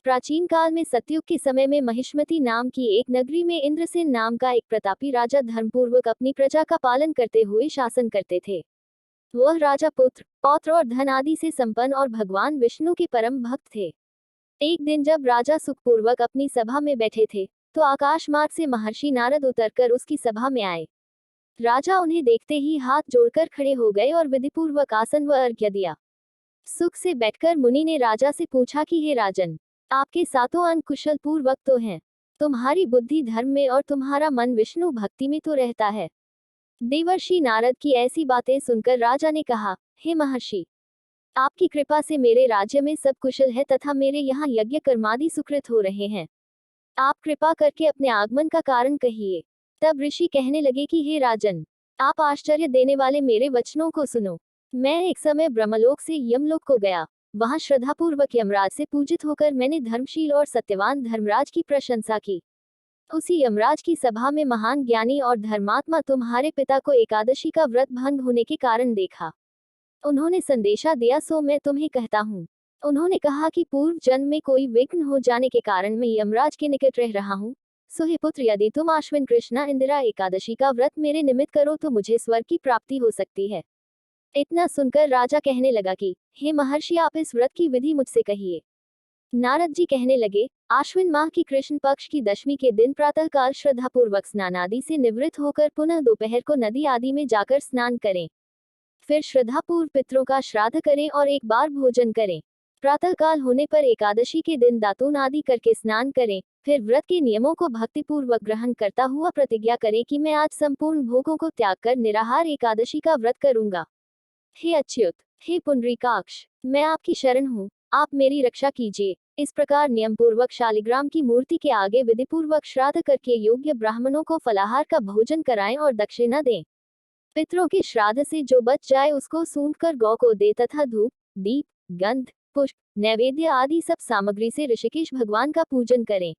प्राचीन काल में सतयुग के समय में महिष्मती नाम की एक नगरी में इंद्रसेन नाम का एक प्रतापी राजा धर्मपूर्वक अपनी प्रजा का पालन करते हुए शासन करते थे। वह राजा पुत्र पौत्र और धन आदि से संपन्न और भगवान विष्णु के परम भक्त थे। एक दिन जब राजा सुखपूर्वक अपनी सभा में बैठे थे, तो आकाश मार्ग से महर्षि नारद उतरकर उसकी सभा में आए। राजा उन्हें देखते ही हाथ जोड़कर खड़े हो गए और विधिपूर्वक आसन व अर्घ्य दिया। सुख से बैठकर मुनि ने राजा से पूछा कि हे राजन, आपके सातों अंग कुशल पूर्वक तो हैं, तुम्हारी बुद्धि धर्म में और तुम्हारा मन विष्णु भक्ति में तो रहता है। देवर्षि नारद की ऐसी बातें सुनकर राजा ने कहा, हे महर्षि, आपकी कृपा से मेरे राज्य में सब कुशल है तथा मेरे यहाँ यज्ञ कर्मादि सुकृत हो रहे हैं। आप कृपा करके अपने आगमन का कारण कहिए। तब ऋषि कहने लगे कि हे राजन, आप आश्चर्य देने वाले मेरे वचनों को सुनो। मैं एक समय ब्रह्मलोक से यमलोक को गया। वहां श्रद्धापूर्वक यमराज से पूजित होकर मैंने धर्मशील और सत्यवान धर्मराज की प्रशंसा की। उसी यमराज की सभा में महान ज्ञानी और धर्मात्मा तुम्हारे पिता को एकादशी का व्रत भंग होने के कारण देखा। उन्होंने संदेशा दिया, सो मैं तुम्हें कहता हूँ। उन्होंने कहा कि पूर्व जन्म में कोई विघ्न हो जाने के कारण मैं यमराज के निकट रह रहा हूँ। सो हे पुत्र, यदि तुम आश्विन कृष्णा इंदिरा एकादशी का व्रत मेरे निमित्त करो तो मुझे स्वर्ग की प्राप्ति हो सकती है। इतना सुनकर राजा कहने लगा कि हे महर्षि, आप इस व्रत की विधि मुझसे कहिए। नारद जी कहने लगे, आश्विन माह की कृष्ण पक्ष की दशमी के दिन प्रातःकाल श्रद्धापूर्वक स्नान आदि से निवृत्त होकर पुनः दोपहर को नदी आदि में जाकर स्नान करें। फिर श्रद्धापूर्व पितरों का श्राद्ध करें और एक बार भोजन करें। प्रातःकाल होने पर एकादशी के दिन दातून आदि करके स्नान करें। फिर व्रत के नियमों को भक्तिपूर्वक ग्रहण करता हुआ प्रतिज्ञा करें कि मैं आज संपूर्ण भोगों को त्याग कर निराहार एकादशी का व्रत करूंगा। हे अच्युत, हे पुंडरीकाक्ष, मैं आपकी शरण हूँ, आप मेरी रक्षा कीजिए। इस प्रकार नियम पूर्वक शालिग्राम की मूर्ति के आगे विधिपूर्वक श्राद्ध करके योग्य ब्राह्मणों को फलाहार का भोजन कराएं और दक्षिणा दें। पितरों के श्राद्ध से जो बच जाए उसको सूंघ कर गौ को दे तथा धूप, दीप, गंध, पुष्प, नैवेद्य आदि सब सामग्री से ऋषिकेश भगवान का पूजन करें।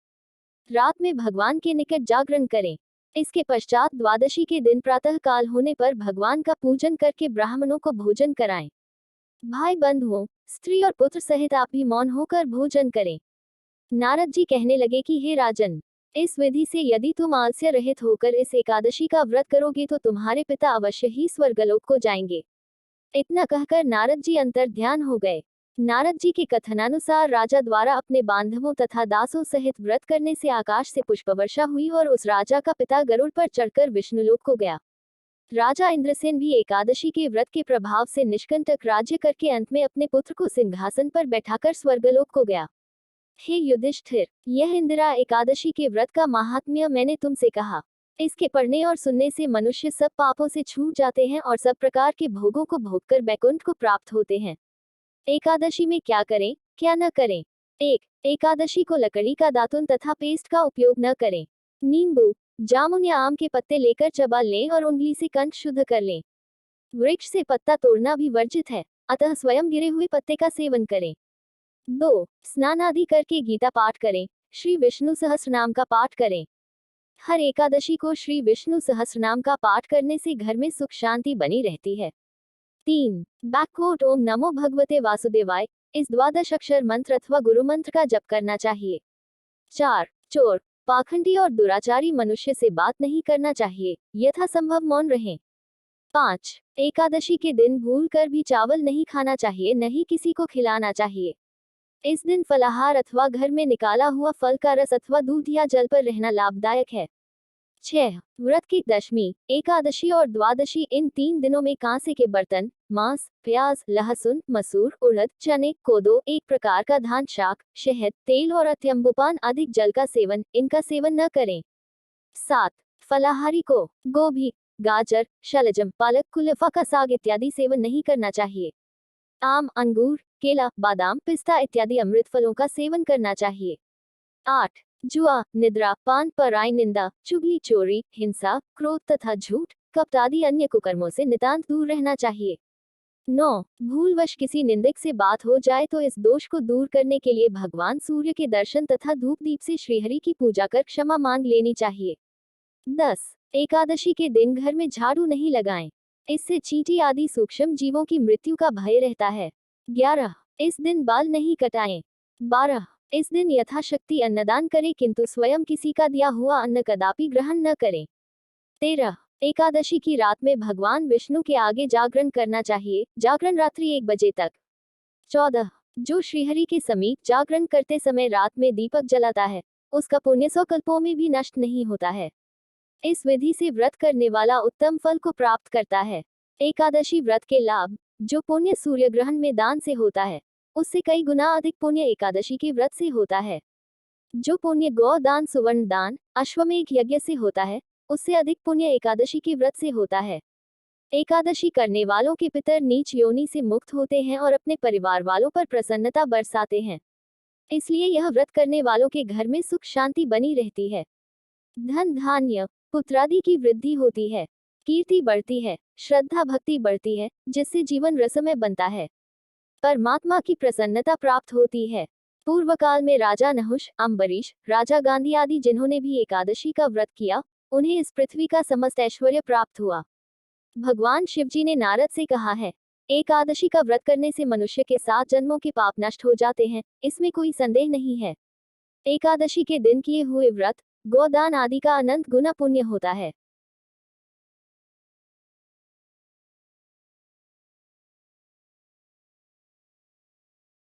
रात में भगवान के निकट जागरण करें। इसके पश्चात द्वादशी के दिन प्रातः काल होने पर भगवान का पूजन करके ब्राह्मणों को भोजन कराएं। भाई बंधुओं, स्त्री और पुत्र सहित आप भी मौन होकर भोजन करें। नारद जी कहने लगे कि हे राजन, इस विधि से यदि तुम आलस्य रहित होकर इस एकादशी का व्रत करोगे तो तुम्हारे पिता अवश्य ही स्वर्गलोक को जाएंगे। इतना कहकर नारद जी अंतर ध्यान हो गए। नारद जी के कथनानुसार राजा द्वारा अपने बांधवों तथा दासों सहित व्रत करने से आकाश से पुष्पवर्षा हुई और उस राजा का पिता गरुड़ पर चढ़कर विष्णुलोक को गया। राजा इंद्रसेन भी एकादशी के व्रत के प्रभाव से निष्कंटक राज्य करके अंत में अपने पुत्र को सिंहासन पर बैठाकर स्वर्गलोक को गया। हे युधिष्ठिर, यह इंदिरा एकादशी के व्रत का महात्म्य मैंने तुमसे कहा। इसके पढ़ने और सुनने से मनुष्य सब पापों से छूट जाते हैं और सब प्रकार के भोगों को भोगकर बैकुंठ को प्राप्त होते हैं। एकादशी में क्या करें, क्या न करें। 1. एकादशी को लकड़ी का दातुन तथा पेस्ट का उपयोग न करें। नींबू, जामुन या आम के पत्ते लेकर चबा लें और उंगली से कंठ शुद्ध कर लें। वृक्ष से पत्ता तोड़ना भी वर्जित है, अतः स्वयं गिरे हुए पत्ते का सेवन करें। 2. स्नान आदि करके गीता पाठ करें। श्री विष्णु सहस्रनाम का पाठ करें। हर एकादशी को श्री विष्णु सहस्रनाम का पाठ करने से घर में सुख शांति बनी रहती है। 3. बैककोट ओम नमो भगवते वासुदेवाय, इस द्वादश अक्षर मंत्र अथवा गुरु मंत्र का जप करना चाहिए। 4. चोर, पाखंडी और दुराचारी मनुष्य से बात नहीं करना चाहिए, यथासंभव मौन रहें। 5. एकादशी के दिन भूल कर भी चावल नहीं खाना चाहिए, न ही किसी को खिलाना चाहिए। इस दिन फलाहार अथवा घर में निकाला हुआ फल का रस अथवा दूध या जल पर रहना लाभदायक है। 6. व्रत की दशमी, एकादशी और द्वादशी इन 3 दिनों में कांसे के बर्तन, मांस, प्याज, लहसुन, मसूर, उड़द, चने, कोदो, एक प्रकार का धान शाक, शहद, तेल और अत्यंबुपान अधिक जल का सेवन, इनका सेवन न करें। 7. फलाहारी को गोभी, गाजर, शलजम, पालक, कुलफा का साग इत्यादि सेवन नहीं करना चाहिए। आम, अंगूर, केला, बादाम, पिस्ता इत्यादि अमृत फलों का सेवन करना चाहिए। 8. जुआ, निद्रा, पान, पराई निंदा, चुगली, चोरी, हिंसा, क्रोध तथा झूठ, कपट आदि अन्य कुकर्मों से नितांत दूर रहना चाहिए। 9. भूलवश किसी निंदक से बात हो जाए तो इस दोष को दूर करने के लिए भगवान सूर्य के दर्शन तथा धूप दीप से श्रीहरि की पूजा कर क्षमा मांग लेनी चाहिए। 10. एकादशी के दिन घर में झाड़ू नहीं लगाएं, इससे चींटी आदि सूक्ष्म जीवों की मृत्यु का भय रहता है। 11. इस दिन बाल नहीं कटाएं। 12. इस दिन यथाशक्ति अन्नदान करें, किंतु स्वयं किसी का दिया हुआ अन्न कदापि ग्रहण न करें। 13. एकादशी की रात में भगवान विष्णु के आगे जागरण करना चाहिए। जागरण रात्रि 1 बजे तक। 14. जो श्रीहरि के समीप जागरण करते समय रात में दीपक जलाता है, उसका पुण्य 100 कल्पों में भी नष्ट नहीं होता है। इस विधि से व्रत करने वाला उत्तम फल को प्राप्त करता है। एकादशी व्रत के लाभ। जो पुण्य सूर्य ग्रहण में दान से होता है, उससे कई गुना अधिक पुण्य एकादशी के व्रत से होता है। जो पुण्य गौ दान, सुवर्ण दान, अश्वमेध यज्ञ से होता है, उससे अधिक पुण्य एकादशी के व्रत से होता है। एकादशी करने वालों के पितर नीच योनि से मुक्त होते हैं और अपने परिवार वालों पर प्रसन्नता बरसाते हैं। इसलिए यह व्रत करने वालों के घर में सुख शांति बनी रहती है। धन धान्य पुत्रादि की वृद्धि होती है, कीर्ति बढ़ती है, श्रद्धा भक्ति बढ़ती है, जिससे जीवन रसमय बनता है, परमात्मा की प्रसन्नता प्राप्त होती है। पूर्व काल में राजा नहुष, अम्बरीश, राजा गांधी आदि जिन्होंने भी एकादशी का व्रत किया, उन्हें इस पृथ्वी का समस्त ऐश्वर्य प्राप्त हुआ। भगवान शिवजी ने नारद से कहा है, एकादशी का व्रत करने से मनुष्य के 7 जन्मों के पाप नष्ट हो जाते हैं, इसमें कोई संदेह नहीं है। एकादशी के दिन किए हुए व्रत, गोदान आदि का अनंत गुना पुण्य होता है।